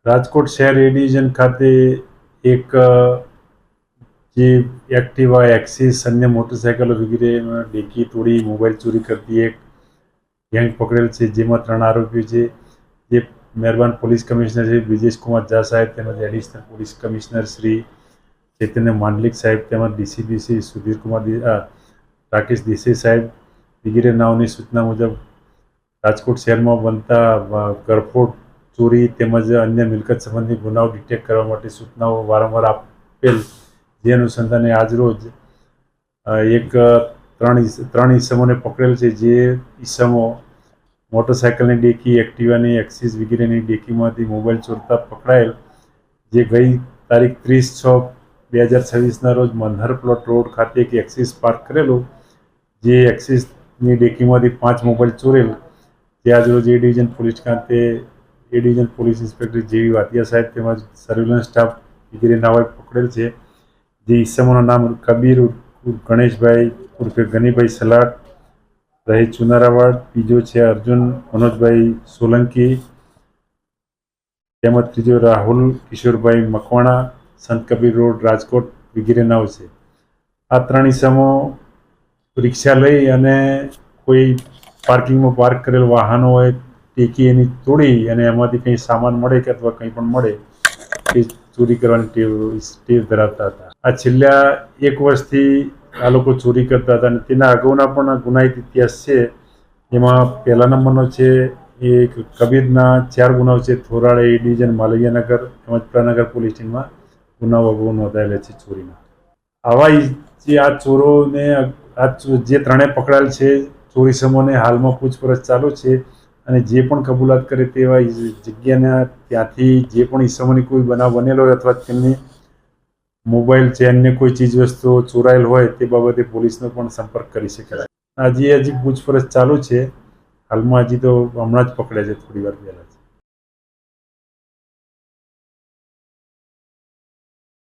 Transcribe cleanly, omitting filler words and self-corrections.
રાજકોટ શહેર એ ડિવિઝન ખાતે એક જે એક્ટિવા એક્સિસ અન્ય મોટરસાયકલો વગેરે ડેકી તોડી મોબાઈલ ચોરી કરતી એક ગેંગ પકડેલ છે, જેમાં 3 આરોપીઓ છે. જે મહેરબાન પોલીસ કમિશનર શ્રી બ્રિજેશ કુમાર ઝા સાહેબ તેમજ એડિશનલ પોલીસ કમિશનર શ્રી ચૈતન્ય માંડલિક સાહેબ તેમજ ડીસીપી શ્રી સુધીર કુમાર રાકેશ દેસાઈ સાહેબ વગેરે નાઓની સૂચના મુજબ રાજકોટ શહેરમાં બનતા ગરફોડ, ચોરી તેમજ અન્ય મિલકત સંબંધી ગુનાઓ ડિટેક્ટ કરવા માટે સૂચનાઓ વારંવાર આપેલ, જે અનુસંધાને આજરોજ એક ત્રણ ઈસમોને પકડેલ છે. જે ઈસમો મોટરસાયકલની ડેકી, એક્ટિવાની એક્સિસ વગેરેની ડેકીમાંથી મોબાઈલ ચોરતા પકડાયેલ, જે ગઈ તારીખ 30/6/2026ના રોજ મનહર પ્લોટ રોડ ખાતે એક એક્સિસ પાર્ક કરેલું, જે એક્સિસની ડેકીમાંથી 5 મોબાઈલ ચોરેલ, જે આજરોજ એ ડિવિઝન પોલીસ ખાતે એ ડિવિઝન પોલીસ ઇન્સ્પેક્ટર જેવી વાતિયા સાહેબ તેમજ સર્વેલન્સ સ્ટાફ વગેરે નાઓએ પકડેલ છે. જે ઈસમોના નામ કબીર ગણેશભાઈ ઉર્ફે ગનીભાઈ સલાટ રહે ચુનારાવાડ, બીજો છે અર્જુન મનોજભાઈ સોલંકી તેમજ ત્રીજો રાહુલ કિશોરભાઈ મકવાણા, સંત કબીર રોડ રાજકોટ વગેરે નાઓ છે. આ 3 ઈસમો રિક્ષા લઈ અને કોઈ પાર્કિંગમાં પાર્ક કરેલ વાહનો હોય ટેકી એની તોડી અને એમાંથી કંઈ સામાન મળે કે અથવા કંઈ પણ મળે એ ચોરી કરવાની ટેવ ધરાવતા હતા. આ છેલ્લા 1 વર્ષથી આ લોકો ચોરી કરતા હતા અને તેના અગાઉના પણ ગુનાહિત ઇતિહાસ છે. એમાં પહેલા નંબરનો છે એ કબીરના 4 ગુનાઓ છે. થોરાળ એ ડિવિઝન, માલવીયાનગર તેમજ પ્રનગર પોલીસ સ્ટેશનમાં ગુનાઓ અગાઉ નોંધાયેલા છે ચોરીના. આવા જે આ ચોરોને જે 3 પકડાયેલ છે ચોરી સમૂહને હાલમાં પૂછપરછ ચાલુ છે અને જે પણ કબૂલાત કરે તેવા જગ્યાના ત્યાંથી જે પણ ઈસમોની કોઈ બનાવ બનેલો હોય અથવા તેમની મોબાઈલ છે અન્ય કોઈ ચીજ વસ્તુઓ ચોરાયેલ હોય તે બાબતે પોલીસનો પણ સંપર્ક કરી શકે છે. હજી પૂછપરછ ચાલુ છે. હાલમાં હજી તો હમણાં જ પકડ્યા છે, થોડી વાર પહેલા.